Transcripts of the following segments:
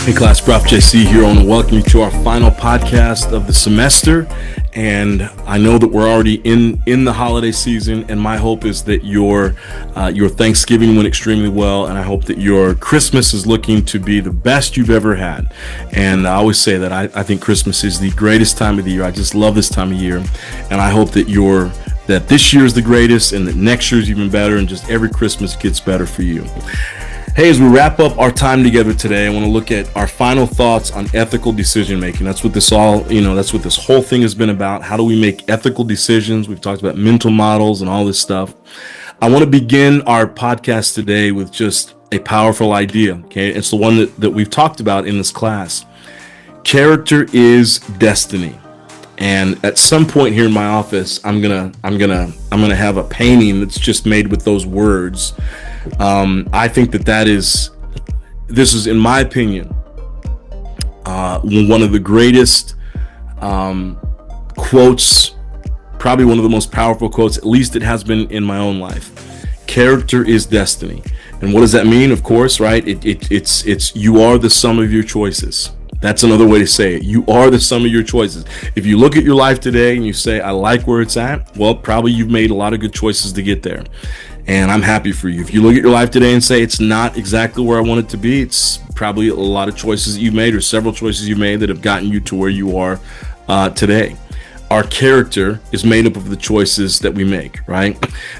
Hey class, Prof JC here. I want to welcome you to our final podcast of the semester. And I know that we're already in the holiday season, and my hope is that your Thanksgiving went extremely well, and I hope that your Christmas is looking to be the best you've ever had. And I always say that I think Christmas is the greatest time of the year. I just love this time of year, and I hope that that this year is the greatest, and that next year is even better, and just every Christmas gets better for you. Hey, as we wrap up our time together today, I want to look at our final thoughts on ethical decision making. That's what this whole thing has been about. How do we make ethical decisions? We've talked about mental models and all this stuff. I want to begin our podcast today with just a powerful idea. Okay, it's the one that we've talked about in this class. Character is destiny. And at some point here in my office, I'm gonna have a painting that's just made with those words. I think this is, in my opinion, one of the greatest quotes, probably one of the most powerful quotes, at least it has been in my own life. Character is destiny. And what does that mean? Of course, right? It's you are the sum of your choices. That's another way to say it. You are the sum of your choices. If you look at your life today and you say, I like where it's at, well, probably you've made a lot of good choices to get there. And I'm happy for you. If you look at your life today and say it's not exactly where I want it to be, it's probably a lot of choices that you've made, or several choices you've made, that have gotten you to where you are today. Our character is made up of the choices that we make, right?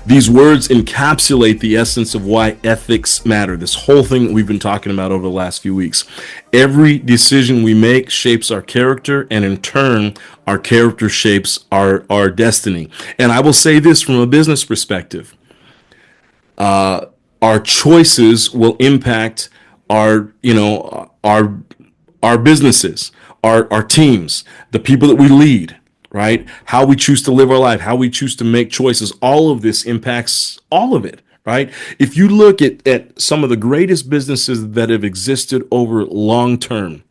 These words encapsulate the essence of why ethics matter. This whole thing that we've been talking about over the last few weeks. Every decision we make shapes our character, and in turn, our character shapes our destiny. And I will say this from a business perspective. Our choices will impact our businesses, our teams, the people that we lead, right? How we choose to live our life, how we choose to make choices. All of this impacts all of it, right? If you look at some of the greatest businesses that have existed over long term,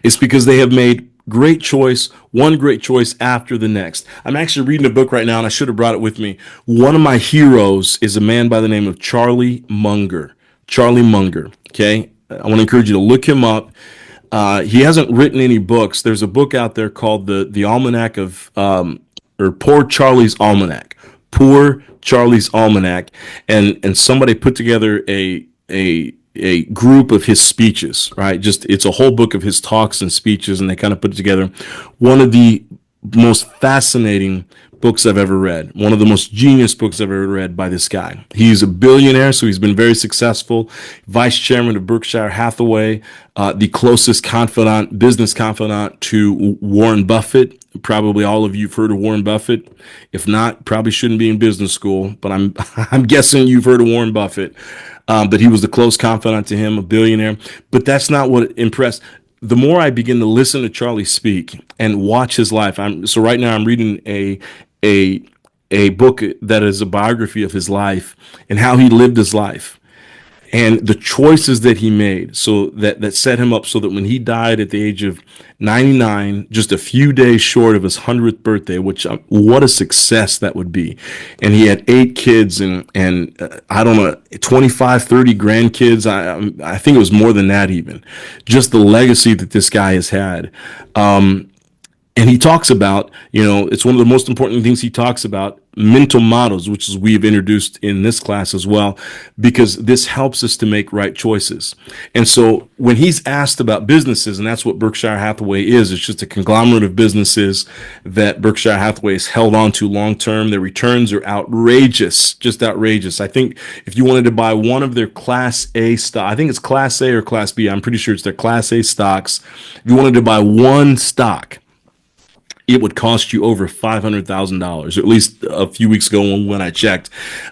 it's because they have made one great choice after the next. I'm actually reading a book right now, and I should have brought it with me. One of my heroes is a man by the name of Charlie Munger. Charlie Munger, okay? I want to encourage you to look him up. He hasn't written any books. There's a book out there called the Almanac of, or Poor Charlie's Almanac. Poor Charlie's Almanac. And somebody put together a group of his speeches, right? It's a whole book of his talks and speeches, and they kind of put it together. One of the most fascinating books I've ever read. One of the most genius books I've ever read by this guy. He's a billionaire, so he's been very successful. Vice chairman of Berkshire Hathaway, the closest business confidant to Warren Buffett. Probably all of you have heard of Warren Buffett. If not, probably shouldn't be in business school, but I'm guessing you've heard of Warren Buffett. But he was the close confidant to him, a billionaire. But that's not what impressed. The more I begin to listen to Charlie speak and watch his life, so right now I'm reading a book that is a biography of his life and how he lived his life and the choices that he made, so that set him up so that when he died at the age of 99, just a few days short of his 100th birthday, which what a success that would be. And he had 8 kids and I don't know, 25, 30 grandkids. I think it was more than that even. Just the legacy that this guy has had. And he talks about, it's one of the most important things he talks about, mental models, which is we've introduced in this class as well, because this helps us to make right choices. And so when he's asked about businesses, and that's what Berkshire Hathaway is, it's just a conglomerate of businesses that Berkshire Hathaway has held on to long term. Their returns are outrageous, just outrageous. I think if you wanted to buy one of their Class A stock, I think it's Class A or Class B, I'm pretty sure it's their Class A stocks. If you wanted to buy one stock, it would cost you over $500,000, or at least a few weeks ago when I checked,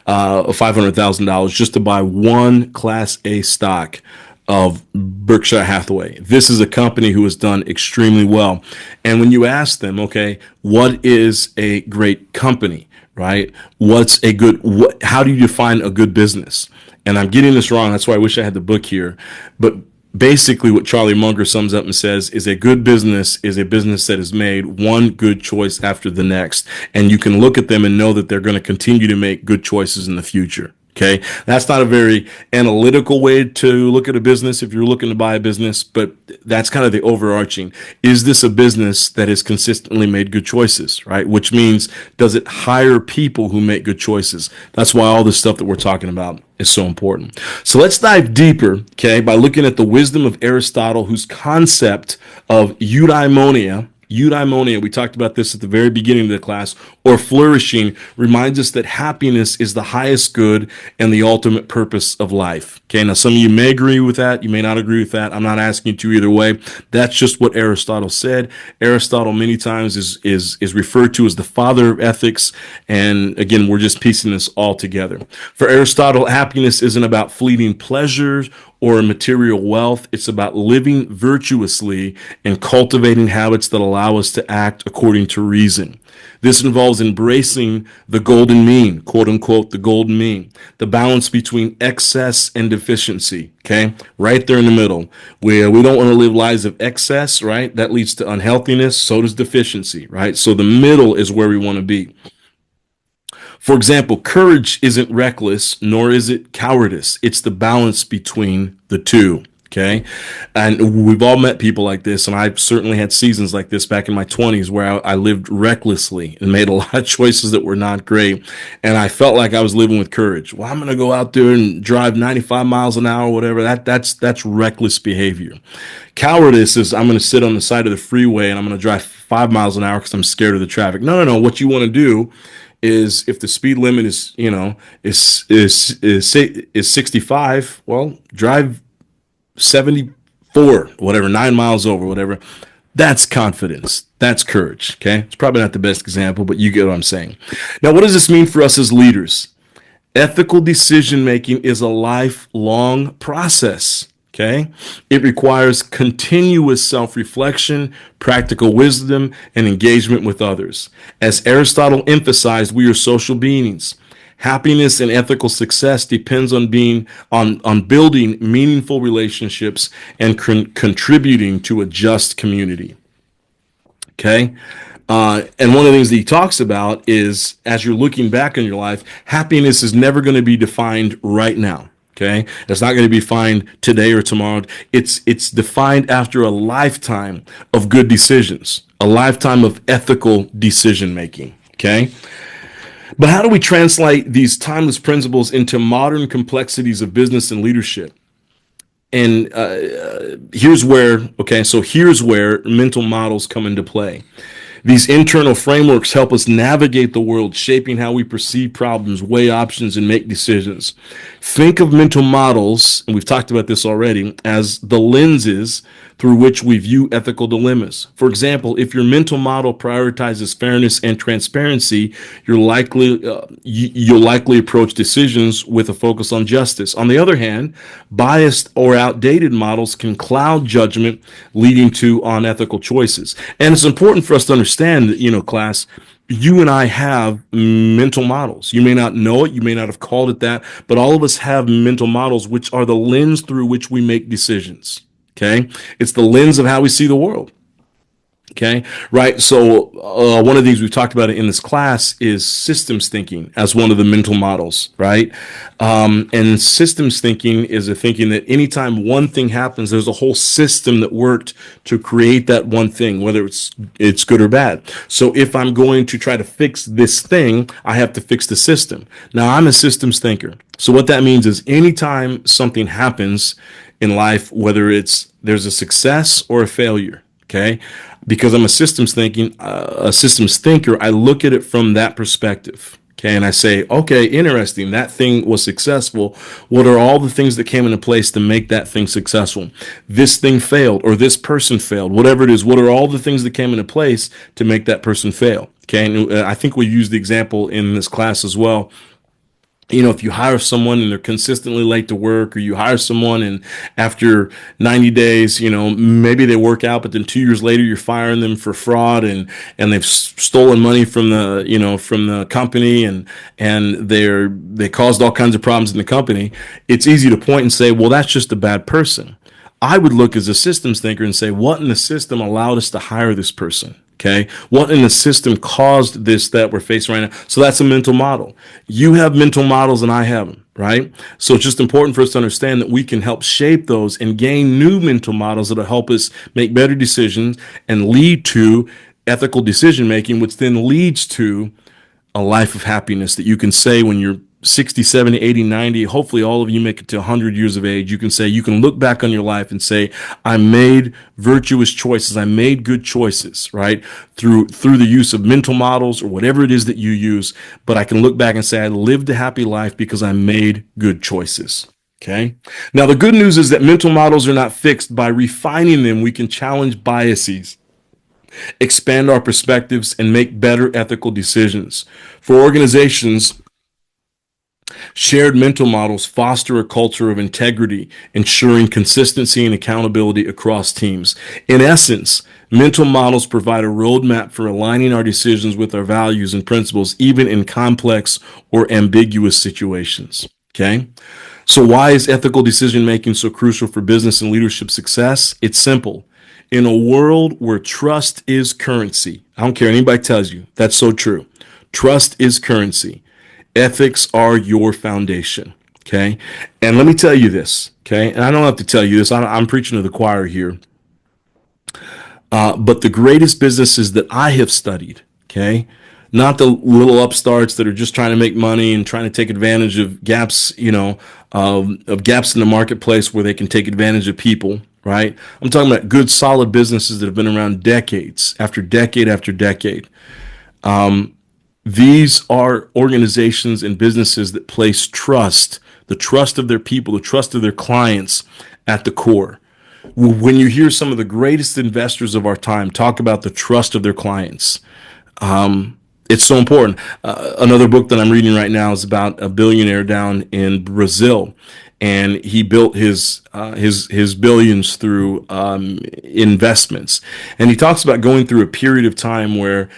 $500,000 just to buy one Class A stock of Berkshire Hathaway. This is a company who has done extremely well. And when you ask them, okay, what is a great company, right? How do you define a good business? And I'm getting this wrong. That's why I wish I had the book here. But basically what Charlie Munger sums up and says is a good business is a business that has made one good choice after the next. And you can look at them and know that they're going to continue to make good choices in the future. Okay. That's not a very analytical way to look at a business if you're looking to buy a business, but that's kind of the overarching. Is this a business that has consistently made good choices, right? Which means, does it hire people who make good choices? That's why all this stuff that we're talking about is so important. So let's dive deeper, okay, by looking at the wisdom of Aristotle, whose concept of eudaimonia, we talked about this at the very beginning of the class, or flourishing, reminds us that happiness is the highest good and the ultimate purpose of life. Okay, now some of you may agree with that, you may not agree with that. I'm not asking you to either way. That's just what Aristotle said. Aristotle many times is referred to as the father of ethics, and again, we're just piecing this all together. For Aristotle, happiness isn't about fleeting pleasures or material wealth. It's about living virtuously and cultivating habits that allow us to act according to reason. This involves embracing the golden mean, quote unquote, the golden mean, the balance between excess and deficiency. Okay, right there in the middle, where we don't want to live lives of excess, right? That leads to unhealthiness. So does deficiency, right? So the middle is where we want to be. For example, courage isn't reckless, nor is it cowardice. It's the balance between the two. Okay. And we've all met people like this. And I've certainly had seasons like this back in my 20s where I lived recklessly and made a lot of choices that were not great. And I felt like I was living with courage. Well, I'm going to go out there and drive 95 miles an hour, whatever. That's reckless behavior. Cowardice is I'm going to sit on the side of the freeway and I'm going to drive 5 miles an hour because I'm scared of the traffic. No. What you want to do is, if the speed limit is, is 65, well, drive 74, whatever, 9 miles over, whatever. That's confidence. That's courage. Okay. It's probably not the best example, but you get what I'm saying. Now, what does this mean for us as leaders? Ethical decision making is a lifelong process. Okay. It requires continuous self-reflection, practical wisdom, and engagement with others. As Aristotle emphasized, we are social beings. Happiness and ethical success depends on building meaningful relationships and contributing to a just community. Okay. And one of the things that he talks about is, as you're looking back on your life, happiness is never going to be defined right now. Okay. It's not going to be defined today or tomorrow. It's defined after a lifetime of good decisions, a lifetime of ethical decision making. Okay. But how do we translate these timeless principles into modern complexities of business and leadership? And here's where mental models come into play. These internal frameworks help us navigate the world, shaping how we perceive problems, weigh options, and make decisions. Think of mental models, and we've talked about this already, as the lenses through which we view ethical dilemmas. For example, if your mental model prioritizes fairness and transparency, you'll likely approach decisions with a focus on justice. On the other hand, biased or outdated models can cloud judgment, leading to unethical choices. And it's important for us to understand that, class, you and I have mental models. You may not know it, you may not have called it that, but all of us have mental models, which are the lens through which we make decisions. Okay. It's the lens of how we see the world. Okay. Right. So one of the things we've talked about in this class is systems thinking as one of the mental models. Right. And systems thinking is a thinking that anytime one thing happens, there's a whole system that worked to create that one thing, whether it's good or bad. So if I'm going to try to fix this thing, I have to fix the system. Now, I'm a systems thinker. So what that means is anytime something happens in life, whether there's a success or a failure, okay, because I'm a systems thinker, I look at it from that perspective. Okay, and I say, okay, interesting. That thing was successful. What are all the things that came into place to make that thing successful? This thing failed, or this person failed, whatever it is. What are all the things that came into place to make that person fail? Okay, and I think we used the example in this class as well. If you hire someone and they're consistently late to work, or you hire someone and after 90 days, maybe they work out, but then 2 years later you're firing them for fraud and they've stolen money from the company and they caused all kinds of problems in the company. It's easy to point and say, well, that's just a bad person. I would look as a systems thinker and say, what in the system allowed us to hire this person? Okay, what in the system caused this that we're facing right now? So that's a mental model. You have mental models and I have them. right? So it's just important for us to understand that we can help shape those and gain new mental models that'll help us make better decisions and lead to ethical decision making, which then leads to a life of happiness that you can say when you're 60, 70, 80, 90. Hopefully all of you make it to 100 years of age. You can say, you can look back on your life and say, I made virtuous choices. I made good choices, right? Through the use of mental models or whatever it is that you use. But I can look back and say, I lived a happy life because I made good choices. Okay. Now, the good news is that mental models are not fixed. By refining them, we can challenge biases, expand our perspectives, and make better ethical decisions. For organizations, shared mental models foster a culture of integrity, ensuring consistency and accountability across teams. In essence, mental models provide a roadmap for aligning our decisions with our values and principles, even in complex or ambiguous situations. Okay? So, why is ethical decision making so crucial for business and leadership success? It's simple. In a world where trust is currency, I don't care what anybody tells you, that's so true. Trust is currency. Ethics are your foundation. Okay. And let me tell you this. Okay. And I don't have to tell you this. I'm preaching to the choir here. But the greatest businesses that I have studied, okay, not the little upstarts that are just trying to make money and trying to take advantage of gaps, of gaps in the marketplace where they can take advantage of people, right? I'm talking about good, solid businesses that have been around decades after decade after decade. These are organizations and businesses that place trust, the trust of their people, the trust of their clients at the core. When you hear some of the greatest investors of our time talk about the trust of their clients, it's so important. Another book that I'm reading right now is about a billionaire down in Brazil, and he built his billions through investments. And he talks about going through a period of time where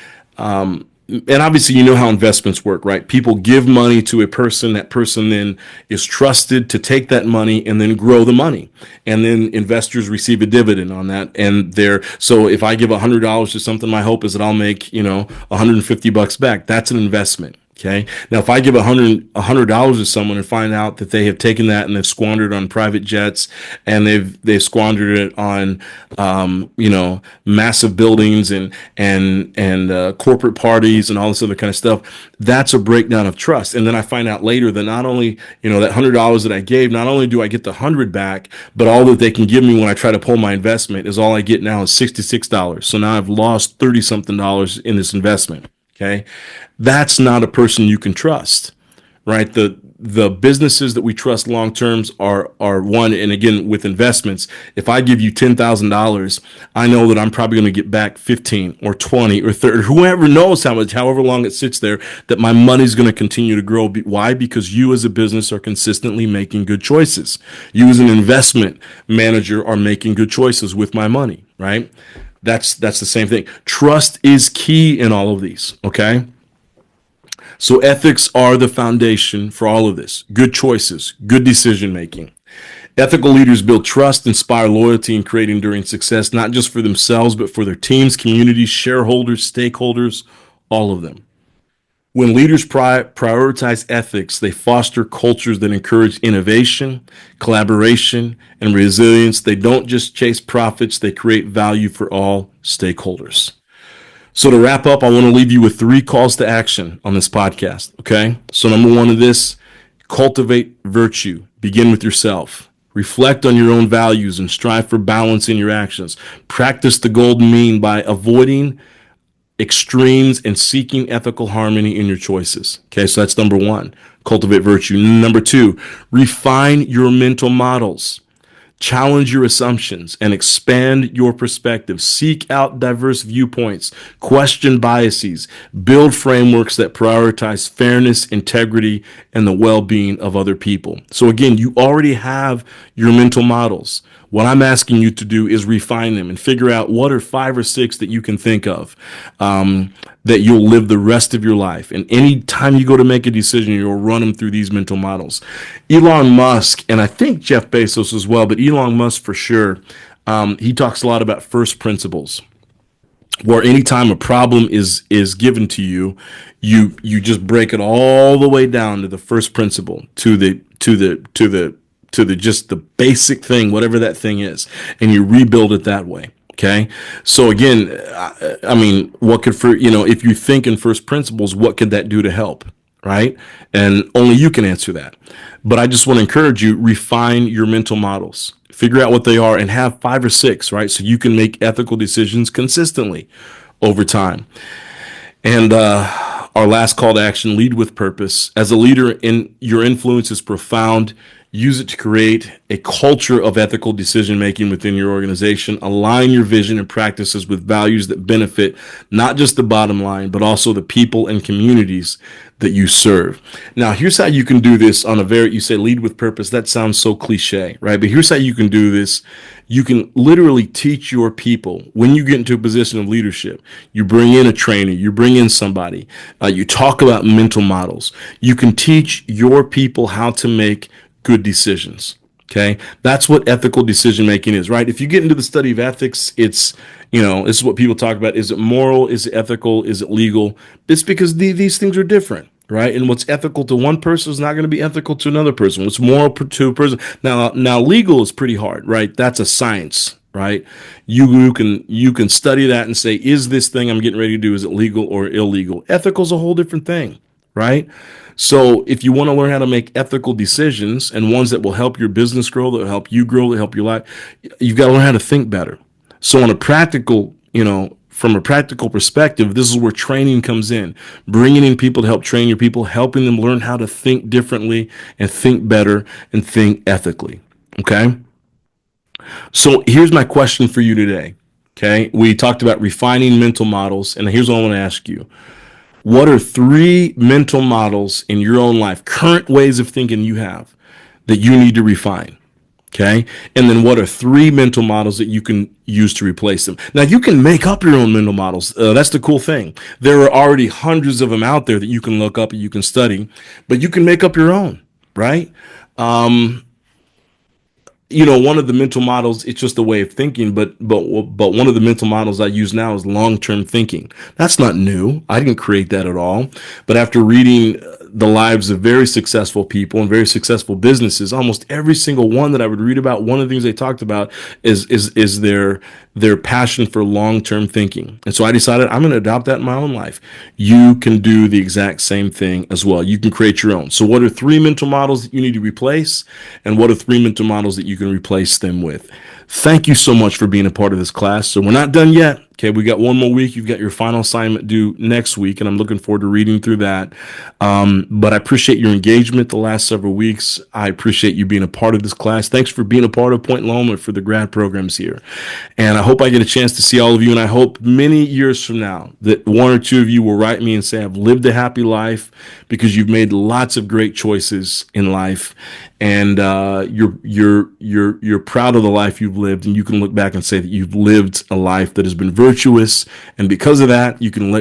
and obviously, you know how investments work, right? People give money to a person. That person then is trusted to take that money and then grow the money. And then investors receive a dividend on that. And so if I give $100 to something, my hope is that I'll make, $150 back. That's an investment. Okay. Now, if I give $100 to someone and find out that they have taken that and they've squandered on private jets and they've squandered it on, massive buildings and corporate parties and all this other kind of stuff, that's a breakdown of trust. And then I find out later that not only, that $100 that I gave, not only do I get the 100 back, but all that they can give me when I try to pull my investment is all I get now is $66. So now I've lost 30 something dollars in this investment. Okay. That's not a person you can trust, right? The businesses that we trust long terms are one. And again, with investments, if I give you $10,000, I know that I'm probably going to get back 15 or 20 or 30, whoever knows how much, however long it sits there, that my money's going to continue to grow. Why? Because you as a business are consistently making good choices. You as an investment manager are making good choices with my money, right? That's the same thing. Trust is key in all of these, okay? So ethics are the foundation for all of this. Good choices, good decision making. Ethical leaders build trust, inspire loyalty, and create enduring success, not just for themselves, but for their teams, communities, shareholders, stakeholders, all of them. When leaders prioritize ethics, they foster cultures that encourage innovation, collaboration, and resilience. They don't just chase profits, they create value for all stakeholders. So to wrap up, I want to leave you with 3 calls to action on this podcast, okay? So number 1 of this, cultivate virtue. Begin with yourself. Reflect on your own values and strive for balance in your actions. Practice the golden mean by avoiding extremes and seeking ethical harmony in your choices. Okay, so that's number 1. Cultivate virtue. Number 2, refine your mental models. Challenge your assumptions and expand your perspective. Seek out diverse viewpoints. Question biases. Build frameworks that prioritize fairness, integrity, and the well-being of other people. So again, you already have your mental models. What I'm asking you to do is refine them and figure out what are 5 or 6 that you can think of that you'll live the rest of your life. And any time you go to make a decision, you'll run them through these mental models. Elon Musk, and I think Jeff Bezos as well, but Elon Musk for sure, he talks a lot about first principles. where anytime a problem is given to you, you just break it all the way down to the first principle, to the just the basic thing, whatever that thing is, and you rebuild it that way. Okay. So again, I mean, what could, for, if you think in first principles, what could that do to help? Right. And only you can answer that. But I just want to encourage you, refine your mental models, figure out what they are, and have 5 or 6, right? So you can make ethical decisions consistently over time. And our last call to action, lead with purpose. As a leader, your influence is profound. Use it to create a culture of ethical decision making within your organization. Align your vision and practices with values that benefit not just the bottom line, but also the people and communities that you serve. Now, here's how you can do this on a you say lead with purpose. That sounds so cliche, right? But here's how you can do this. You can literally teach your people when you get into a position of leadership. You bring in a trainer, you bring in somebody, you talk about mental models. You can teach your people how to make good decisions. Okay. That's what ethical decision making is, right? If you get into the study of ethics, it's, this is what people talk about. Is it moral? Is it ethical? Is it legal? It's because these things are different, right? And what's ethical to one person is not going to be ethical to another person. What's moral to a person. Now legal is pretty hard, right? That's a science, right? You can study that and say, is this thing I'm getting ready to do, is it legal or illegal? Ethical is a whole different thing, right? So if you want to learn how to make ethical decisions and ones that will help your business grow, that will help you grow, that help your life, you've got to learn how to think better. So on a practical, from a practical perspective, this is where training comes in, bringing in people to help train your people, helping them learn how to think differently and think better and think ethically. Okay. So here's my question for you today. Okay. We talked about refining mental models, and here's what I want to ask you. What are 3 mental models in your own life, current ways of thinking you have, that you need to refine? Okay. And then what are 3 mental models that you can use to replace them? Now, you can make up your own mental models. That's the cool thing. There are already hundreds of them out there that you can look up and you can study, but you can make up your own, right? One of the mental models, it's just a way of thinking, but one of the mental models I use now is long-term thinking. That's not new. I didn't create that at all. But after reading the lives of very successful people and very successful businesses, almost every single one that I would read about, one of the things they talked about is their passion for long-term thinking. And so I decided I'm going to adopt that in my own life. You can do the exact same thing as well. You can create your own. So what are 3 mental models that you need to replace? And what are 3 mental models that you can replace them with? Thank you so much for being a part of this class. So we're not done yet. Okay, we got one more week. You've got your final assignment due next week, and I'm looking forward to reading through that. But I appreciate your engagement the last several weeks. I appreciate you being a part of this class. Thanks for being a part of Point Loma for the grad programs here. And I hope I get a chance to see all of you, and I hope many years from now that 1 or 2 of you will write me and say, I've lived a happy life because you've made lots of great choices in life, and you're proud of the life you've lived, and you can look back and say that you've lived a life that has been virtuous, and because of that, you can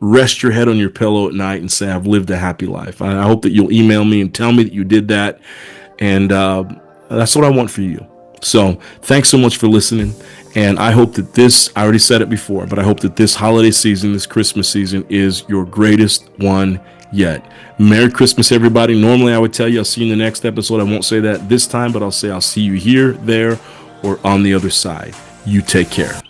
rest your head on your pillow at night and say, I've lived a happy life. I hope that you'll email me and tell me that you did that, and that's what I want for you. So thanks so much for listening, and I hope that I already said it before, but I hope that this holiday season, this Christmas season, is your greatest one yet. Merry Christmas, everybody. Normally I would tell you I'll see you in the next episode. I won't say that this time, but I'll say I'll see you here, there, or on the other side. You take care.